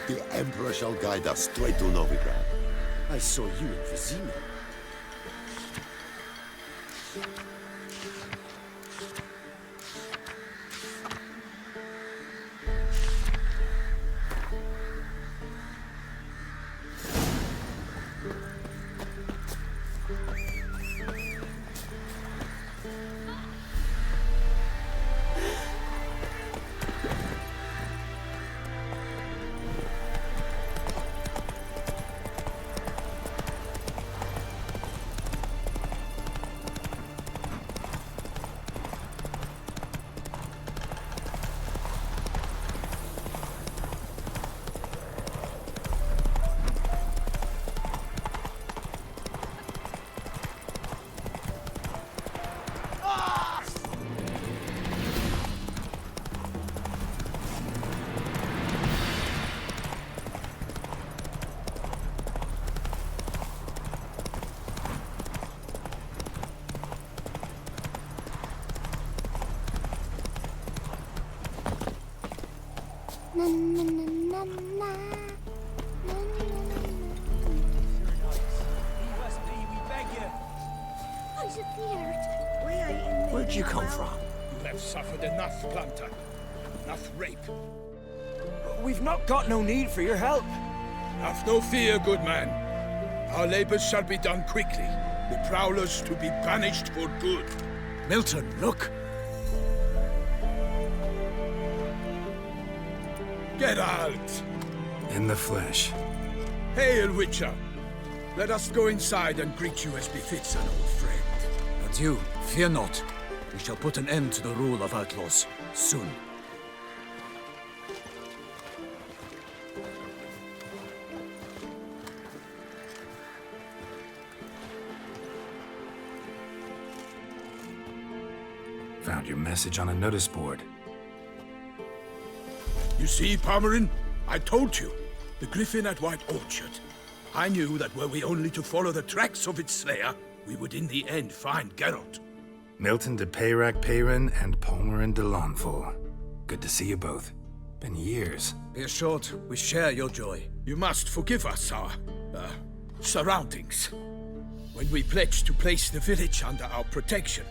The Emperor shall guide us straight to Novigrad. I saw you in Vizima. Where'd you come from? You have suffered enough, Planter. Enough rape. We've not got no need for your help. Have no fear, good man. Our labors shall be done quickly. The prowlers to be banished for good. Milton, look! Geralt! In the flesh. Hail, Witcher! Let us go inside and greet you as befits an old friend. And you, fear not. We shall put an end to the rule of outlaws, soon. Found your message on a notice board. You see, Palmerin? I told you. The griffin at White Orchard. I knew that were we only to follow the tracks of its slayer, we would in the end find Geralt. Milton de Peyrac Peyrin and Palmerin de Launfal. Good to see you both. Been years. Be assured, we share your joy. You must forgive us our, surroundings. When we pledged to place the village under our protection,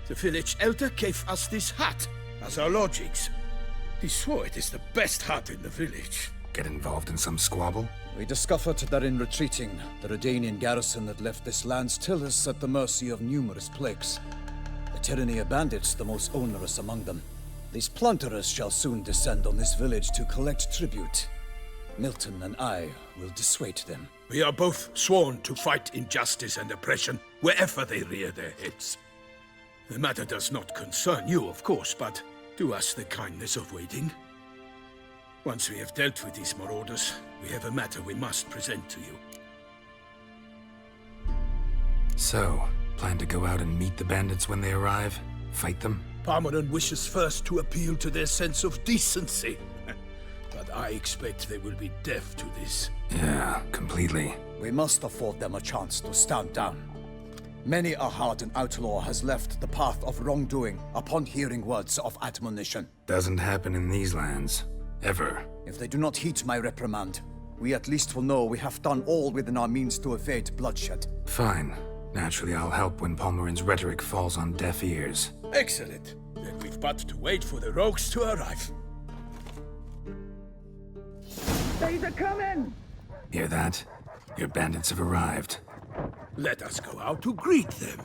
the village elder gave us this hut as our lodgings. He swore it is the best hut in the village. Get involved in some squabble? We discovered that in retreating, the Redanian garrison that left this land still is at the mercy of numerous plagues. The tyranny of bandits, the most onerous among them. These plunderers shall soon descend on this village to collect tribute. Milton and I will dissuade them. We are both sworn to fight injustice and oppression wherever they rear their heads. The matter does not concern you, of course, but do us the kindness of waiting. Once we have dealt with these marauders, we have a matter we must present to you. So, plan to go out and meet the bandits when they arrive? Fight them? Palmerin wishes first to appeal to their sense of decency. But I expect they will be deaf to this. Yeah, completely. We must afford them a chance to stand down. Many a hardened outlaw has left the path of wrongdoing upon hearing words of admonition. Doesn't happen in these lands. Ever. If they do not heed my reprimand, we at least will know we have done all within our means to evade bloodshed. Fine. Naturally, I'll help when Palmerin's rhetoric falls on deaf ears. Excellent. Then we've but to wait for the rogues to arrive. They're coming! Hear that? Your bandits have arrived. Let us go out to greet them.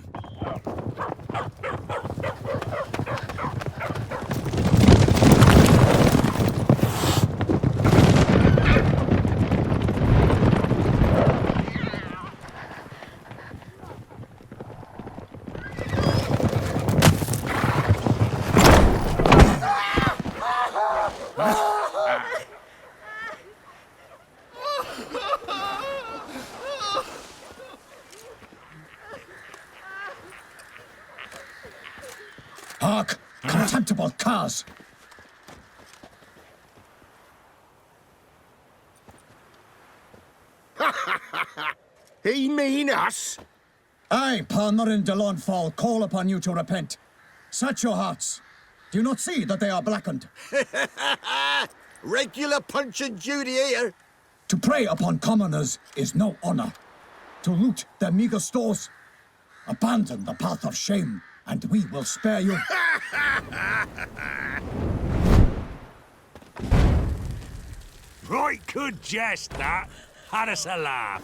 Hark! Contemptible curs! He mean us? I, Palmerin de Launfal, call upon you to repent. Set your hearts. Do you not see that they are blackened? Regular Punch and Judy here. To prey upon commoners is no honor. To loot their meager stores, abandon the path of shame, and we will spare you. Right good jest, that. Had us a laugh.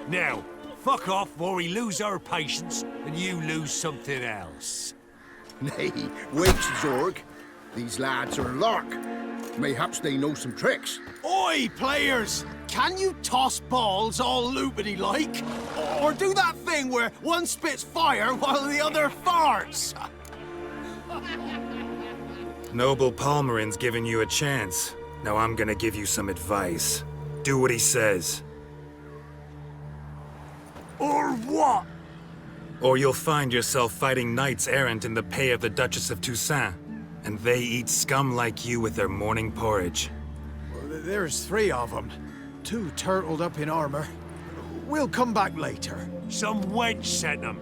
Now, fuck off before we lose our patience and you lose something else. Nay, wait, Zorg. These lads are lark. Mayhaps they know some tricks. Oi, players! Can you toss balls all loopity-like? Or do that thing where one spits fire while the other farts? Noble Palmerin's giving you a chance. Now I'm gonna give you some advice. Do what he says. Or what? Or you'll find yourself fighting knights errant in the pay of the Duchess of Toussaint. And they eat scum like you with their morning porridge. There's 3 of them. 2 turtled up in armor. We'll come back later. Some wench sent them.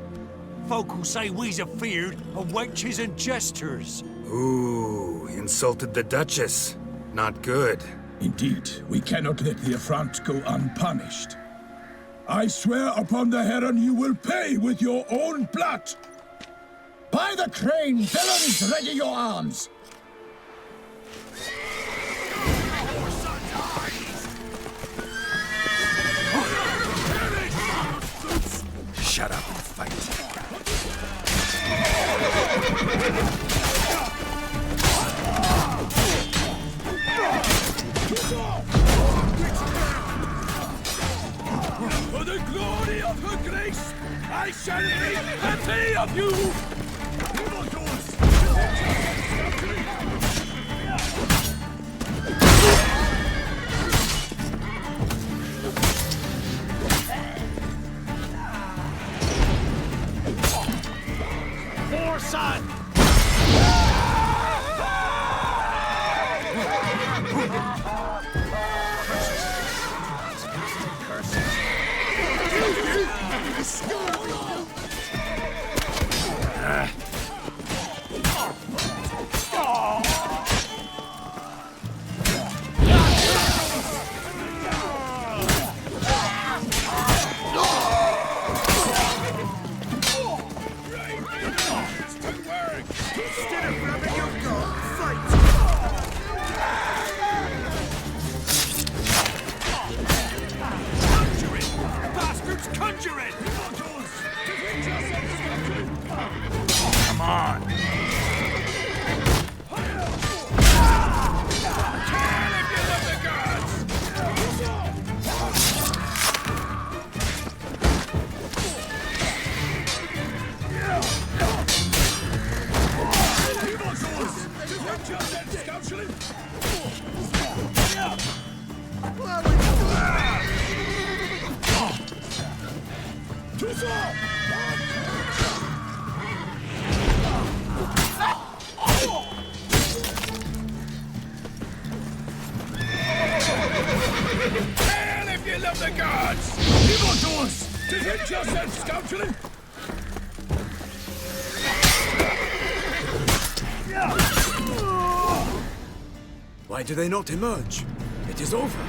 Folk who say we's afeard of wenches and jesters. Ooh, insulted the Duchess. Not good. Indeed, we cannot let the affront go unpunished. I swear upon the Heron you will pay with your own blood! By the crane, villains, ready your arms! Shut up and fight. For the glory of her grace, I shall make pity of you! Foresight! Come on. Hail if you love the gods! Evildoers! Defend yourself, scoundrel! Why do they not emerge? It is over.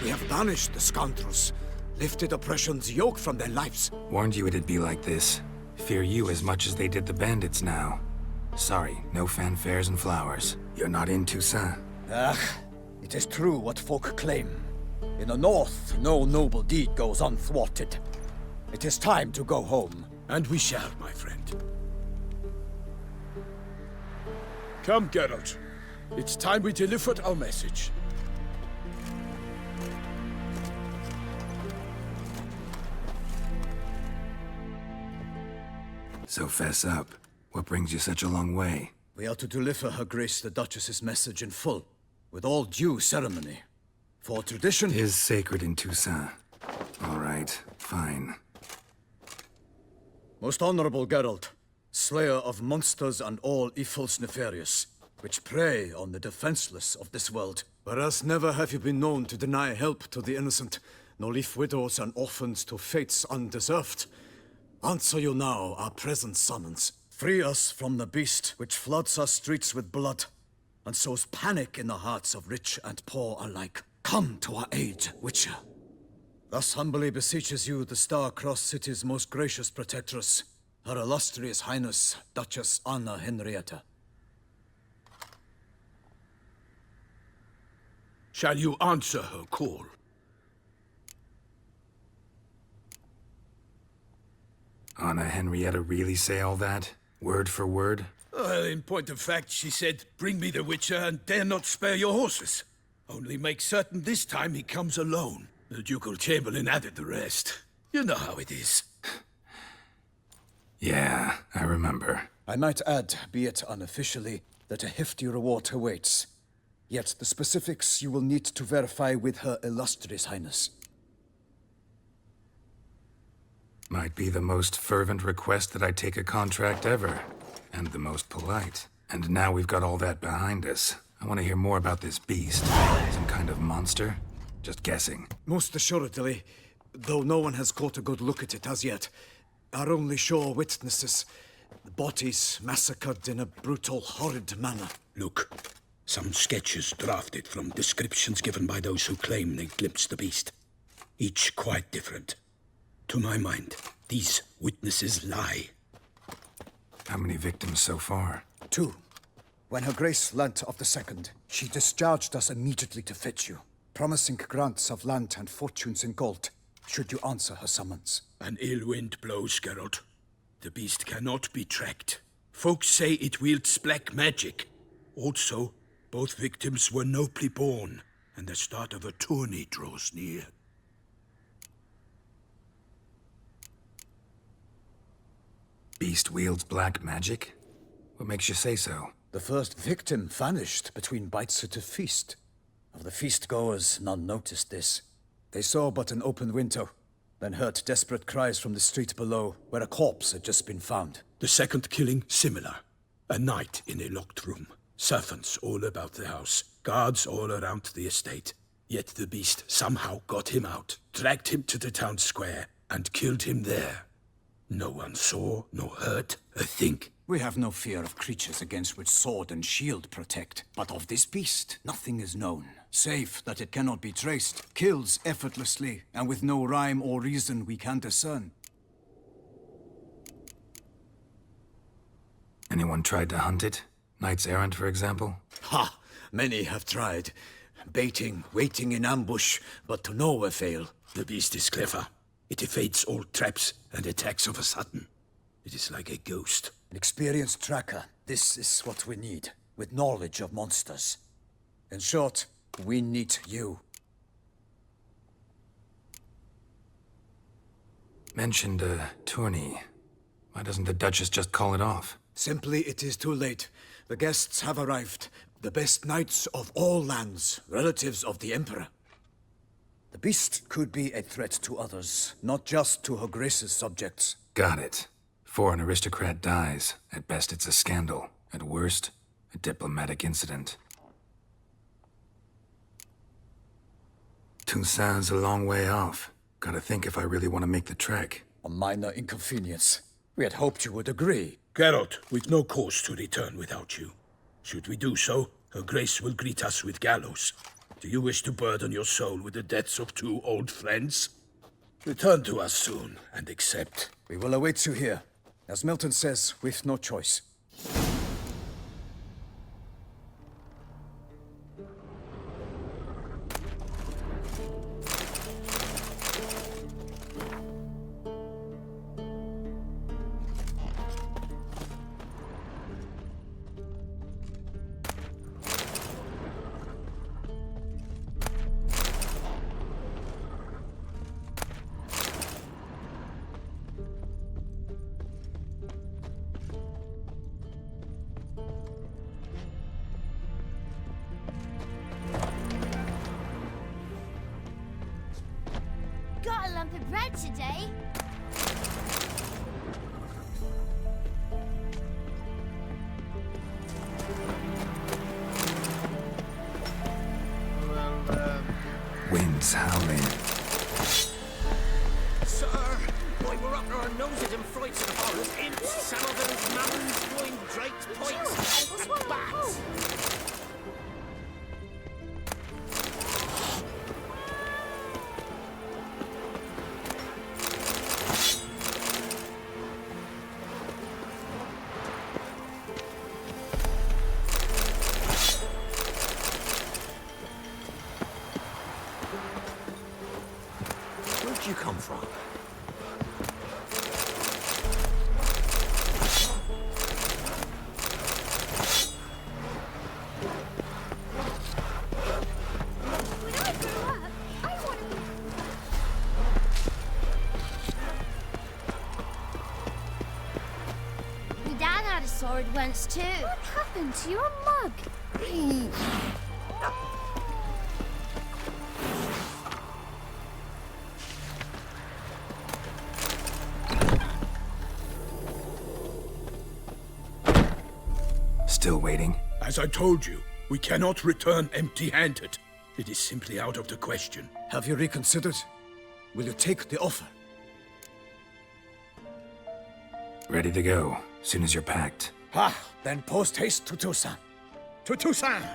We have banished the scoundrels, lifted oppression's yoke from their lives. Warned you it'd be like this. Fear you as much as they did the bandits now. Sorry, no fanfares and flowers. You're not in Toussaint. It is true what folk claim. In the north, no noble deed goes unthwarted. It is time to go home. And we shall, my friend. Come, Geralt. It's time we delivered our message. So fess up. What brings you such a long way? We are to deliver Her Grace the Duchess's message in full, with all due ceremony. For tradition... Is sacred in Toussaint. All right, fine. Most honorable Geralt, slayer of monsters and all evils nefarious, which prey on the defenseless of this world. Whereas never have you been known to deny help to the innocent, nor leave widows and orphans to fates undeserved. Answer you now our present summons. Free us from the beast which floods our streets with blood, and sows panic in the hearts of rich and poor alike. Come to our aid, Witcher. Thus humbly beseeches you the Star-Crossed City's most gracious protectress, Her Illustrious Highness, Duchess Anna Henrietta. Shall you answer her call? Anna Henrietta really say all that? Word for word? Well, in point of fact, she said, bring me the Witcher and dare not spare your horses. Only make certain this time he comes alone. The Ducal Chamberlain added the rest. You know how it is. Yeah, I remember. I might add, be it unofficially, that a hefty reward awaits. Yet the specifics you will need to verify with Her Illustrious Highness. Might be the most fervent request that I take a contract ever. And the most polite. And now we've got all that behind us. I want to hear more about this beast. Some kind of monster? Just guessing. Most assuredly, though no one has caught a good look at it as yet. Our only sure witnesses, the bodies massacred in a brutal, horrid manner. Look, some sketches drafted from descriptions given by those who claim they glimpsed the beast. Each quite different. To my mind, these witnesses lie. How many victims so far? 2. When Her Grace learnt of the second, she discharged us immediately to fetch you, promising grants of land and fortunes in gold, should you answer her summons. An ill wind blows, Geralt. The beast cannot be tracked. Folks say it wields black magic. Also, both victims were nobly born, and the start of a tourney draws near. Beast wields black magic? What makes you say so? The first victim vanished between bites at a feast. Of the feast-goers, none noticed this. They saw but an open window, then heard desperate cries from the street below, where a corpse had just been found. The second killing, similar. A night in a locked room. Servants all about the house. Guards all around the estate. Yet the beast somehow got him out, dragged him to the town square, and killed him there. No one saw, nor heard a thing. We have no fear of creatures against which sword and shield protect. But of this beast, nothing is known. Save that it cannot be traced, kills effortlessly, and with no rhyme or reason we can discern. Anyone tried to hunt it? Knights errant, for example? Ha! Many have tried. Baiting, waiting in ambush, but to no avail. The beast is clever. It evades all traps and attacks of a sudden. It is like a ghost. An experienced tracker. This is what we need, with knowledge of monsters. In short, we need you. Mentioned a tourney. Why doesn't the Duchess just call it off? Simply, it is too late. The guests have arrived. The best knights of all lands, relatives of the Emperor. The beast could be a threat to others, not just to Her Grace's subjects. Got it. Before an aristocrat dies, at best it's a scandal. At worst, a diplomatic incident. Toussaint's a long way off. Gotta think if I really want to make the trek. A minor inconvenience. We had hoped you would agree. Geralt, we've no cause to return without you. Should we do so, Her Grace will greet us with gallows. Do you wish to burden your soul with the deaths of 2 old friends? Return to us soon, and accept. We will await you here. As Milton says, we've no choice. Got a lump of bread today. Winds howling. Sir, why we're up to our noses in frights and horrors, imps, salamanders, mammons, flying drakes, pikes, and bats. When I grow up, I want to be... My dad had a sword once too. What happened to your mug? Still waiting? As I told you, we cannot return empty-handed. It is simply out of the question. Have you reconsidered? Will you take the offer? Ready to go, soon as you're packed. Ah, then post haste to Toussaint. To Toussaint!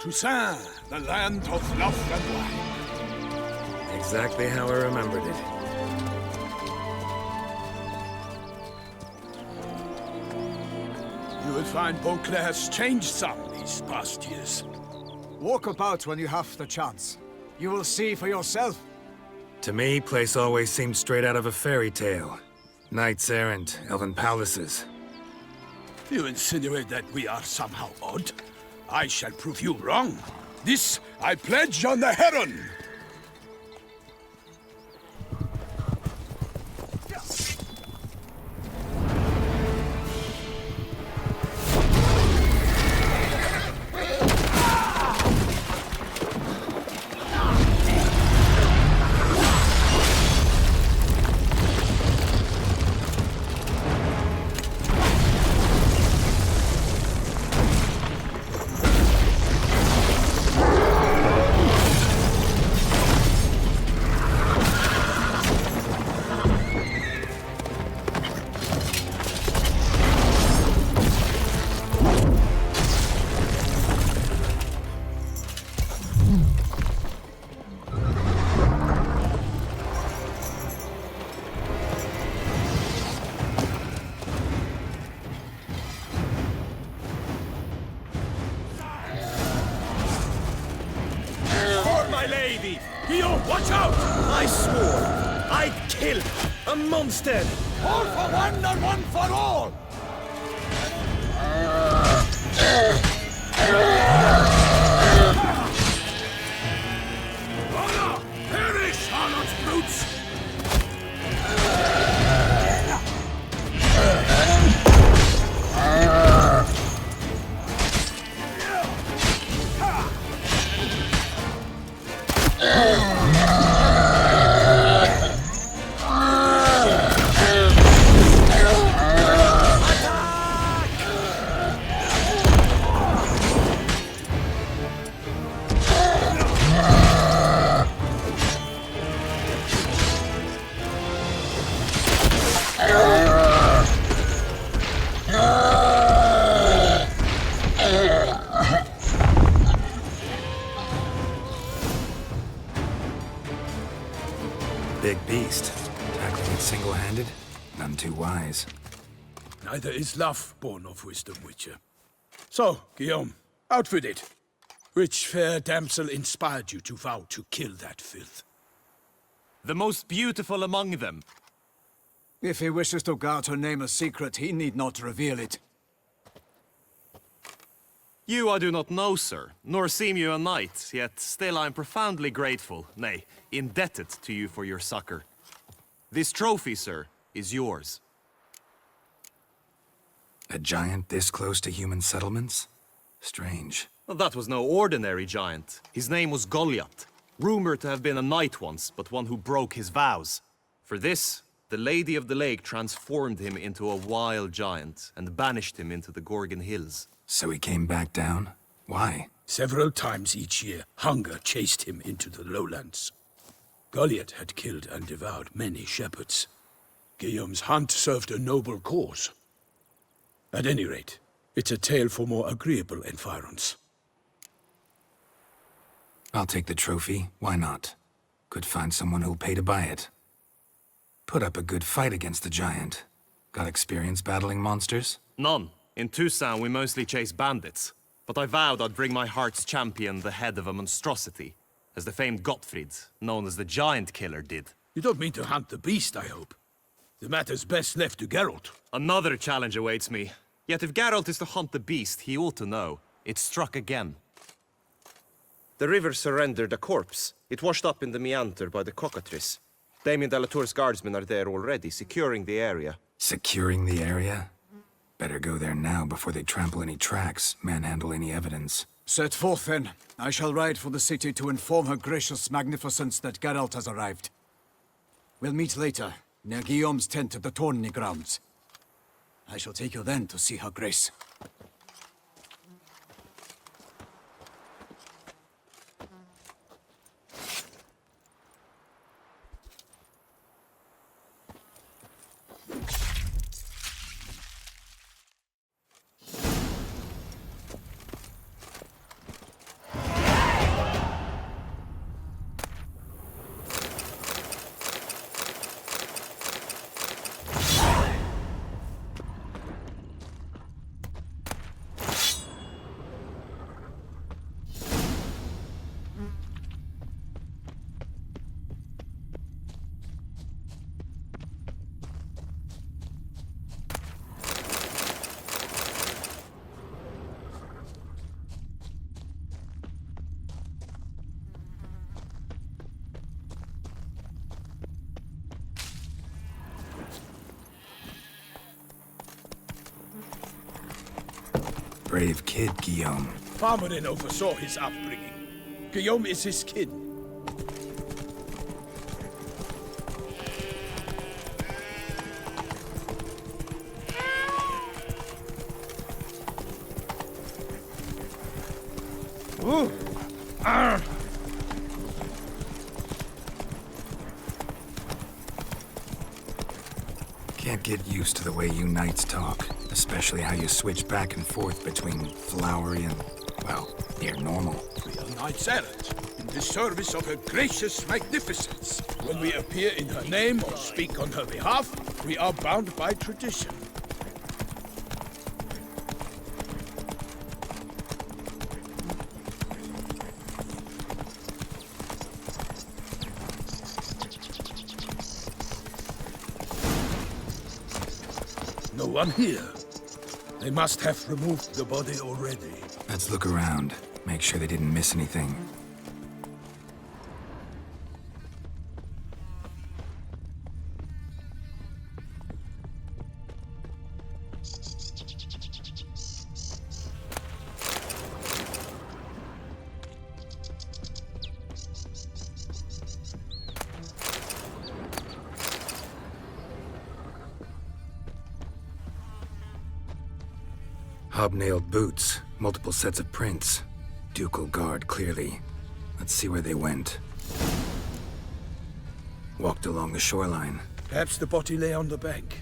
Toussaint, the land of love and wine. Exactly how I remembered it. You will find Beauclair has changed some these past years. Walk about when you have the chance. You will see for yourself. To me, place always seemed straight out of a fairy tale. Knights errant, elven palaces. You insinuate that we are somehow odd? I shall prove you wrong. This I pledge on the Heron! Watch out! I swore I'd kill a monster! All for one and one for all! Honor! Perish, harlot brutes! Big beast. Tackling it single-handed? None too wise. Neither is love born of wisdom, Witcher. So, Guillaume, out with it. Which fair damsel inspired you to vow to kill that filth? The most beautiful among them. If he wishes to guard her name a secret, he need not reveal it. You I do not know, sir, nor seem you a knight, yet still I am profoundly grateful, nay, indebted to you for your succor. This trophy, sir, is yours. A giant this close to human settlements? Strange. Well, that was no ordinary giant. His name was Golyat, rumored to have been a knight once, but one who broke his vows. For this, the Lady of the Lake transformed him into a wild giant and banished him into the Gorgon Hills. So he came back down? Why? Several times each year, hunger chased him into the lowlands. Golyat had killed and devoured many shepherds. Guillaume's hunt served a noble cause. At any rate, it's a tale for more agreeable environs. I'll take the trophy. Why not? Could find someone who'll pay to buy it. Put up a good fight against the giant. Got experience battling monsters? None. In Toussaint, we mostly chase bandits. But I vowed I'd bring my heart's champion the head of a monstrosity, as the famed Gottfried, known as the Giant Killer, did. You don't mean to hunt the beast, I hope. The matter's best left to Geralt. Another challenge awaits me. Yet if Geralt is to hunt the beast, he ought to know. It struck again. The river surrendered a corpse. It washed up in the meander by the cockatrice. Damien de la Tour's guardsmen are there already, securing the area. Securing the area? Better go there now before they trample any tracks, manhandle any evidence. Set forth, then. I shall ride for the city to inform her gracious magnificence that Geralt has arrived. We'll meet later, near Guillaume's tent at the tourney grounds. I shall take you then to see her grace. Brave kid, Guillaume. Farmerin oversaw his upbringing. Guillaume is his kin. Ooh. Arr. Can't get used to the way you knights talk. Especially how you switch back and forth between flowery and, well, near normal. We are knights errant, in the service of her gracious magnificence. When we appear in her name or speak on her behalf, we are bound by tradition. No one here. They must have removed the body already. Let's look around. Make sure they didn't miss anything. Hobnailed boots, multiple sets of prints. Ducal guard, clearly. Let's see where they went. Walked along the shoreline. Perhaps the body lay on the bank.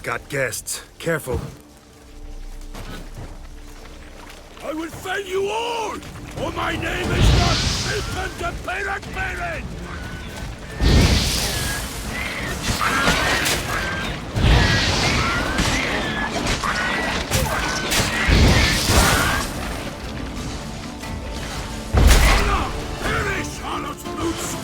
Got guests. Careful. I will fell you all! For my name is not Milton de Peyrac-Baron! Perish, Harlot's boots!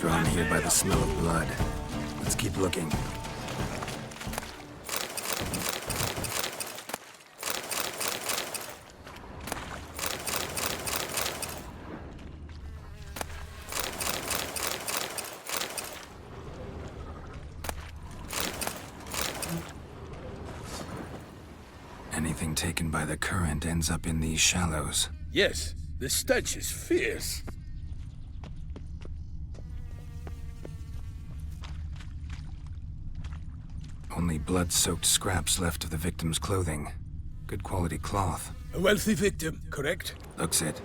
Drawn here by the smell of blood. Let's keep looking. Anything taken by the current ends up in these shallows. Yes, the stench is fierce. Only blood-soaked scraps left of the victim's clothing. Good quality cloth. A wealthy victim, correct? Looks it.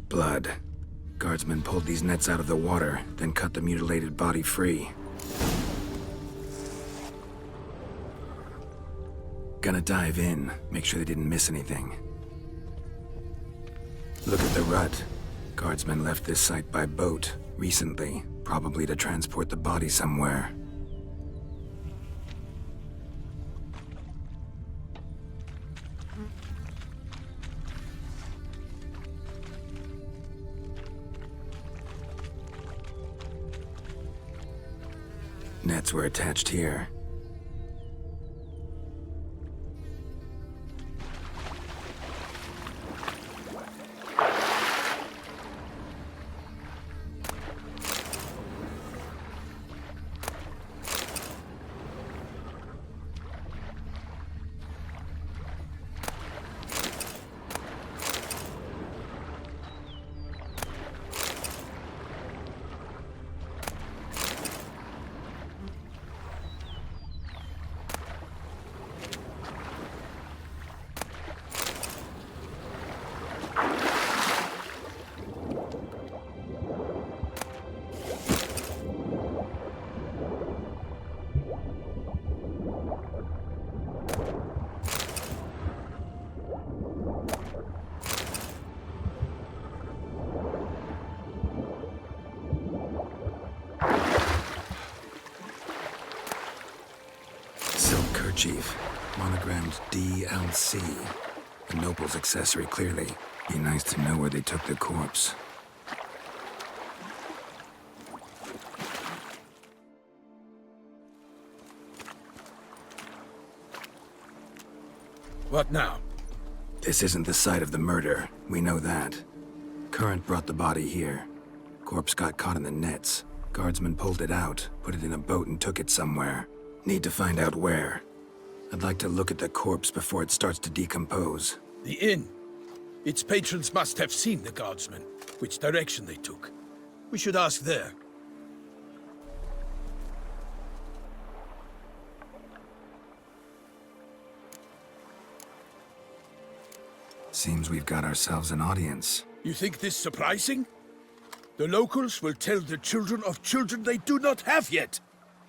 Blood. Guardsmen pulled these nets out of the water, then cut the mutilated body free. Gonna dive in, make sure they didn't miss anything. Look at the rut. Guardsmen left this site by boat, recently, probably to transport the body somewhere. Nets were attached here. Chief, monogrammed DLC. A noble's accessory, clearly. Be nice to know where they took the corpse. What now? This isn't the site of the murder. We know that. Current brought the body here. Corpse got caught in the nets. Guardsmen pulled it out, put it in a boat and took it somewhere. Need to find out where. I'd like to look at the corpse before it starts to decompose. The inn. Its patrons must have seen the guardsmen, which direction they took. We should ask there. Seems we've got ourselves an audience. You think this surprising? The locals will tell the children of children they do not have yet,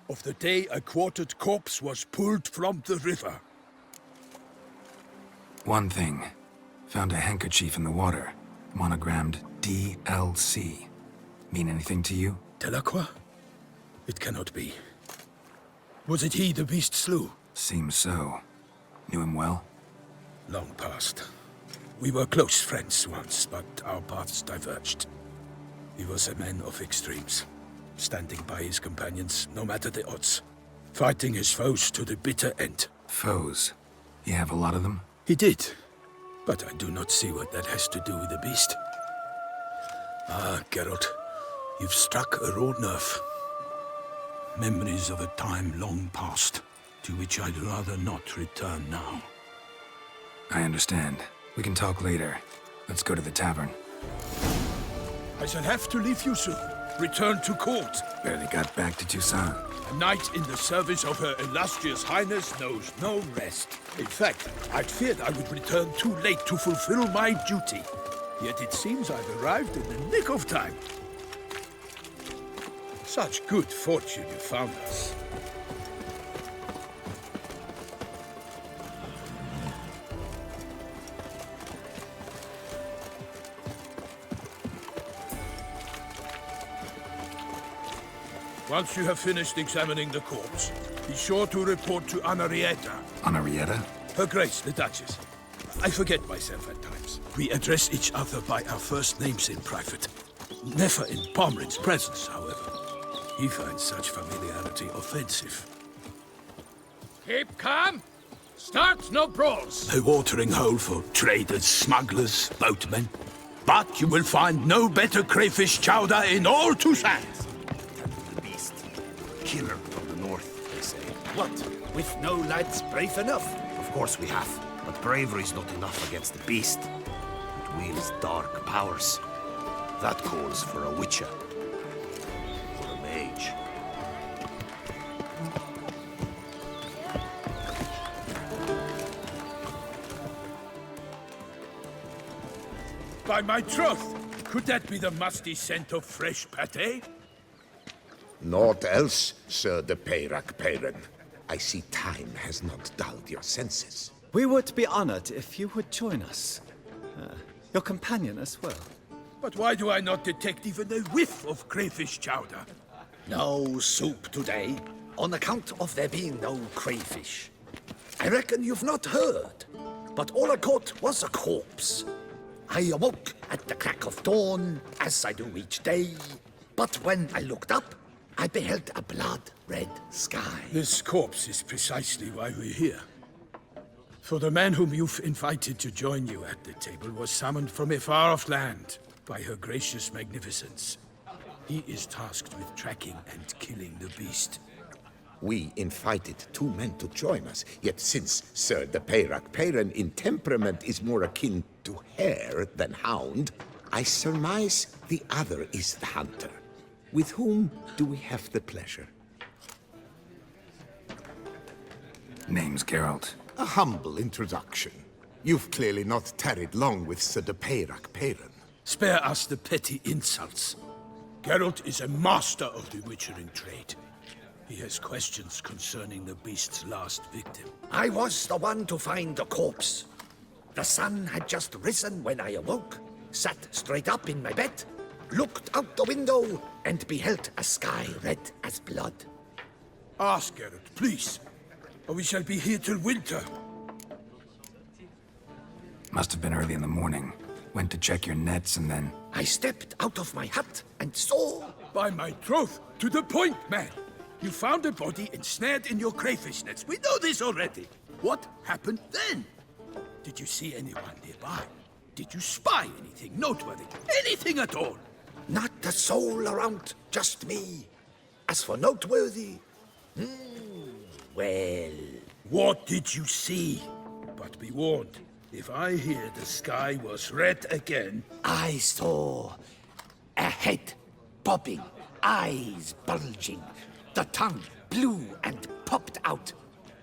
of the day a quartered corpse was pulled from the river. One thing. Found a handkerchief in the water. Monogrammed DLC. Mean anything to you? Delacroix? It cannot be. Was it he the beast slew? Seems so. Knew him well? Long past. We were close friends once, but our paths diverged. He was a man of extremes. Standing by his companions, no matter the odds. Fighting his foes to the bitter end. Foes? You have a lot of them? He did. But I do not see what that has to do with the beast. Ah, Geralt. You've struck a raw nerve. Memories of a time long past, to which I'd rather not return now. I understand. We can talk later. Let's go to the tavern. I shall have to leave you soon. Return to court. Barely got back to Toussaint. A knight in the service of Her Illustrious Highness knows no rest. In fact, I'd feared I would return too late to fulfill my duty. Yet it seems I've arrived in the nick of time. Such good fortune you found us. Once you have finished examining the corpse, be sure to report to Henrietta. Henrietta? Her Grace, the Duchess. I forget myself at times. We address each other by our first names in private. Never in Pomrin's presence, however. He finds such familiarity offensive. Keep calm. Start no brawls. A watering hole for traders, smugglers, boatmen. But you will find no better crayfish chowder in all Toussaint. The beast. Killer from the north, they say. What? With no lads brave enough? Of course we have. But bravery's not enough against the beast. It wields dark powers. That calls for a witcher. Or a mage. By my troth, could that be the musty scent of fresh pâté? Naught else, Sir de Peyrak. I see time has not dulled your senses. We would be honored if you would join us. Your companion as well. But why do I not detect even a whiff of crayfish chowder? No soup today, on account of there being no crayfish. I reckon you've not heard, but all I caught was a corpse. I awoke at the crack of dawn, as I do each day. But when I looked up, I beheld a blood-red sky. This corpse is precisely why we're here. For the man whom you've invited to join you at the table was summoned from a far-off land by her gracious magnificence. He is tasked with tracking and killing the beast. We invited 2 men to join us, yet since Sir de Peyrak in temperament is more akin to hare than hound, I surmise the other is the hunter. With whom do we have the pleasure? Name's Geralt. A humble introduction. You've clearly not tarried long with Sir de Peyrak. Spare us the petty insults. Geralt is a master of the witchering trade. He has questions concerning the beast's last victim. I was the one to find the corpse. The sun had just risen when I awoke, sat straight up in my bed, looked out the window, and beheld a sky red as blood. Ask Geralt, please, or we shall be here till winter. Must have been early in the morning. Went to check your nets and then... I stepped out of my hut and saw... By my troth, to the point, man! You found a body ensnared in your crayfish nets. We know this already. What happened then? Did you see anyone nearby? Did you spy anything noteworthy? Anything at all? Not a soul around, just me. As for noteworthy... well... What did you see? But be warned, if I hear the sky was red again... I saw a head bobbing, eyes bulging, the tongue blew and popped out.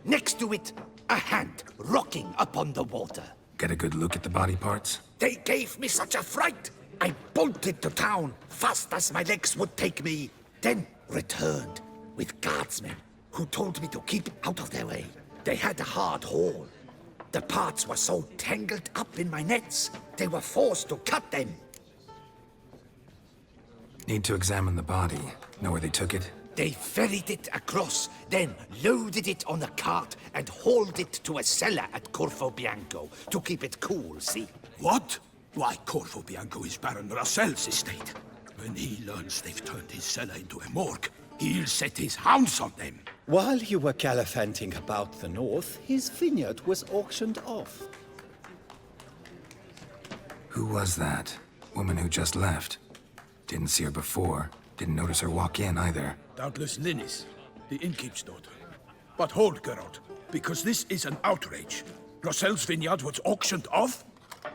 Next to it, a hand rocking upon the water. Get a good look at the body parts? They gave me such a fright. I bolted to town, fast as my legs would take me, then returned with guardsmen who told me to keep out of their way. They had a hard haul. The parts were so tangled up in my nets, they were forced to cut them. Need to examine the body. Know where they took it? They ferried it across, then loaded it on a cart and hauled it to a cellar at Corvo Bianco to keep it cool, see? What? Why, Corvo Bianco is Baron Russell's estate. When he learns they've turned his cellar into a morgue, he'll set his hounds on them. While you were gallivanting about the north, his vineyard was auctioned off. Who was that? Woman who just left. Didn't see her before. Didn't notice her walk in either. Doubtless Linnis, the innkeep's daughter. But hold, Geralt, because this is an outrage. Russell's vineyard was auctioned off?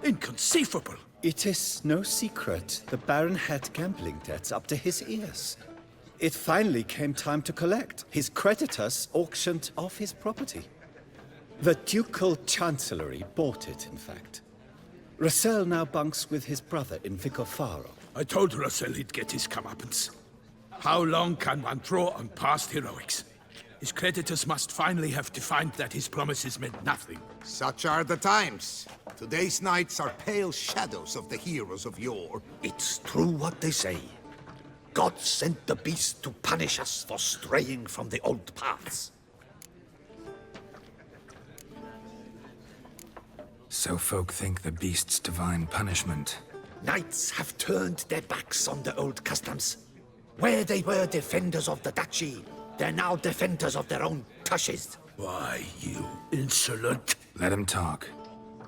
Inconceivable. It is no secret the Baron had gambling debts up to his ears. It finally came time to collect. His creditors auctioned off his property. The Ducal Chancellery bought it, in fact. Russell now bunks with his brother in Vicofaro. I told Russell he'd get his comeuppance. How long can one draw on past heroics? His creditors must finally have defined that his promises meant nothing. Such are the times. Today's knights are pale shadows of the heroes of yore. It's true what they say. God sent the beast to punish us for straying from the old paths. So folk think the beast's divine punishment. Knights have turned their backs on the old customs. Where they were defenders of the duchy, they're now defenders of their own tushes. Why, you insolent... Let him talk.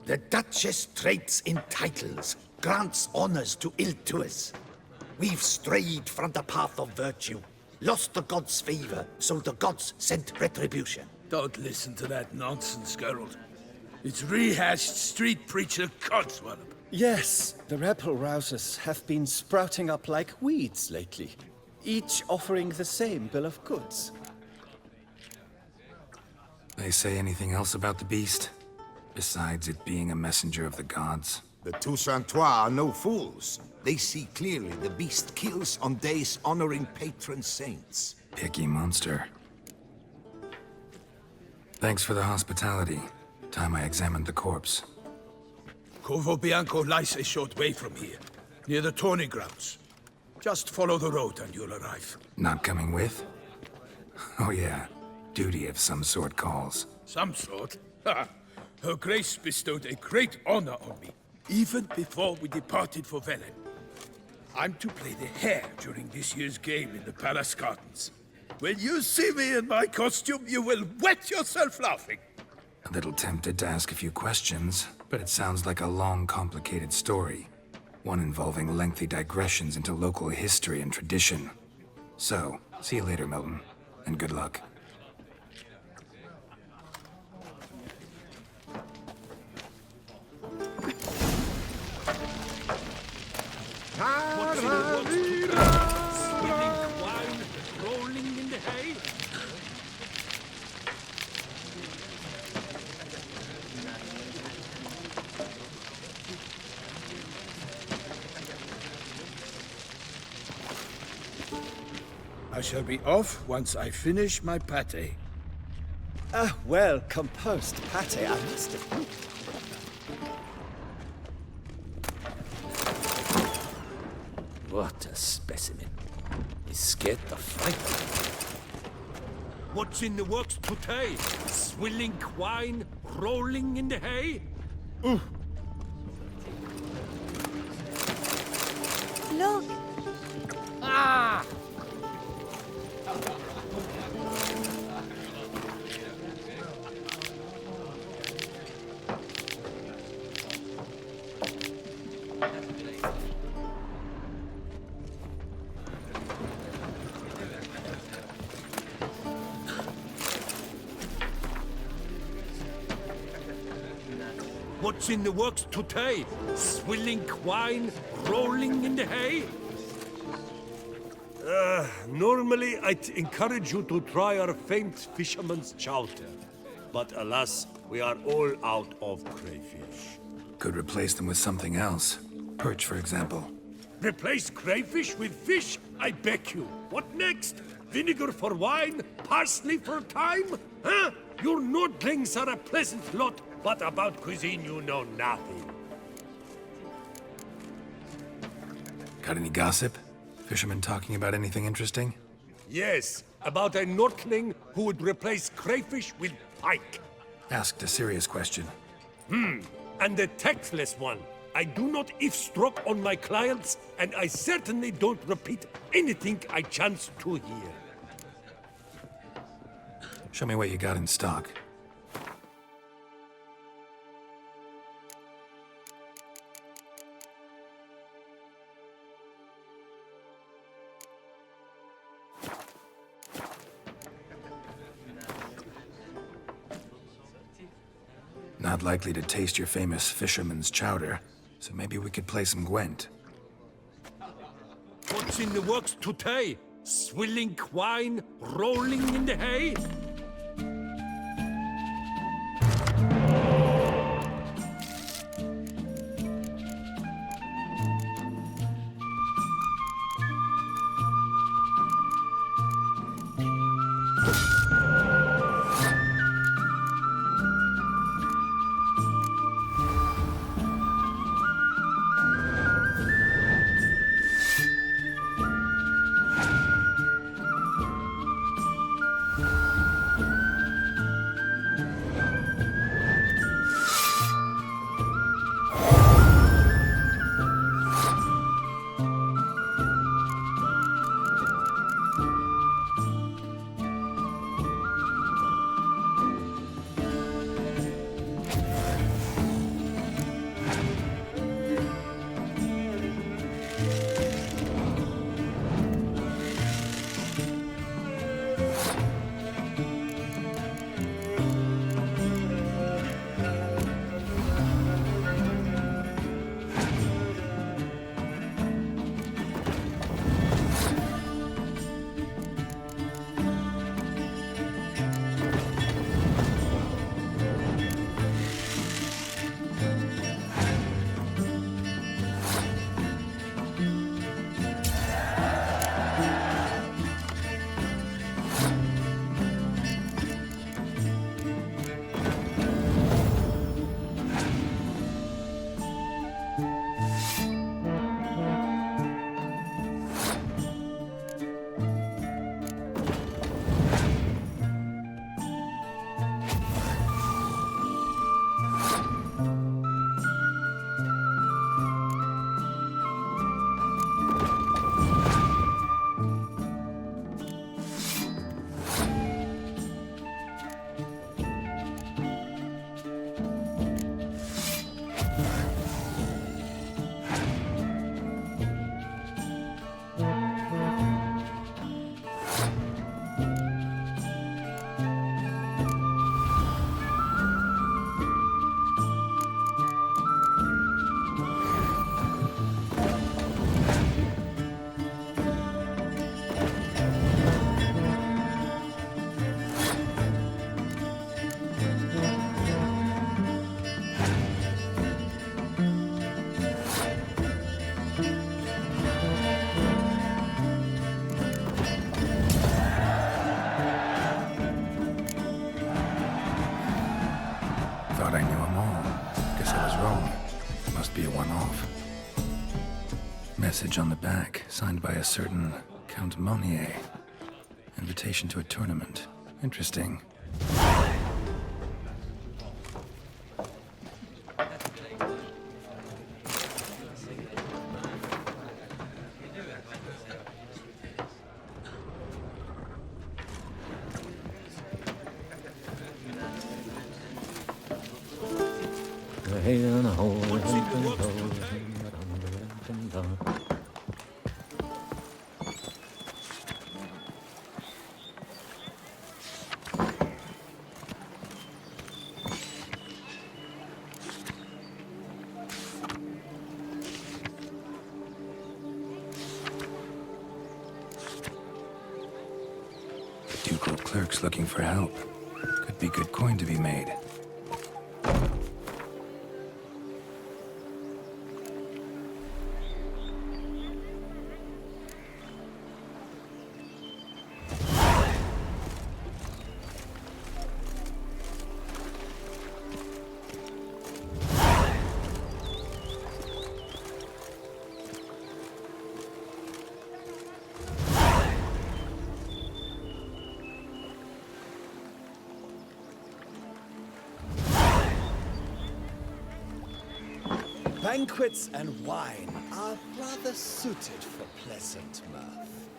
The Duchess trades in titles, grants honors to ill-doers. We've strayed from the path of virtue, lost the gods' favor, so the gods sent retribution. Don't listen to that nonsense, Geralt. It's rehashed street preacher codswallop. Yes, the rebel rousers have been sprouting up like weeds lately, each offering the same bill of goods. They say anything else about the beast? Besides it being a messenger of the gods? The Toussaintois are no fools. They see clearly the beast kills on days honoring patron saints. Picky monster. Thanks for the hospitality. Time I examined the corpse. Corvo Bianco lies a short way from here, near the tourney grounds. Just follow the road and you'll arrive. Not coming with? Oh yeah, duty of some sort calls. Some sort? Ha! Her Grace bestowed a great honor on me, even before we departed for Velen. I'm to play the hare during this year's game in the palace gardens. When you see me in my costume, you will wet yourself laughing. A little tempted to ask a few questions, but it sounds like a long, complicated story. One involving lengthy digressions into local history and tradition. So, see you later, Milton, and good luck. Rolling in the hay. I shall be off once I finish my pâté. Ah, well composed pâté, I must admit. What a specimen. He's scared to fight. What's in the works today? Swilling wine, rolling in the hay? Look! Ah! What's in the works today? Swilling wine, rolling in the hay? Normally I'd encourage you to try our famed fisherman's chowder. But alas, we are all out of crayfish. Could replace them with something else. Perch, for example. Replace crayfish with fish? I beg you. What next? Vinegar for wine? Parsley for thyme? Huh? Your Nordlings are a pleasant lot, but about cuisine you know nothing. Got any gossip? Fishermen talking about anything interesting? Yes, about a Nordling who would replace crayfish with pike. Asked a serious question. And a tactless one. I do not eavesdrop on my clients, and I certainly don't repeat anything I chance to hear. Show me what you got in stock. Not likely to taste your famous fisherman's chowder, so maybe we could play some Gwent. What's in the works today? Swilling wine, rolling in the hay? message on the back, signed by a certain Count Monnier. Invitation to a tournament. Interesting. Ducal clerks looking for help. Could be good coin to be made. Banquets and wine are rather suited for pleasant mirth.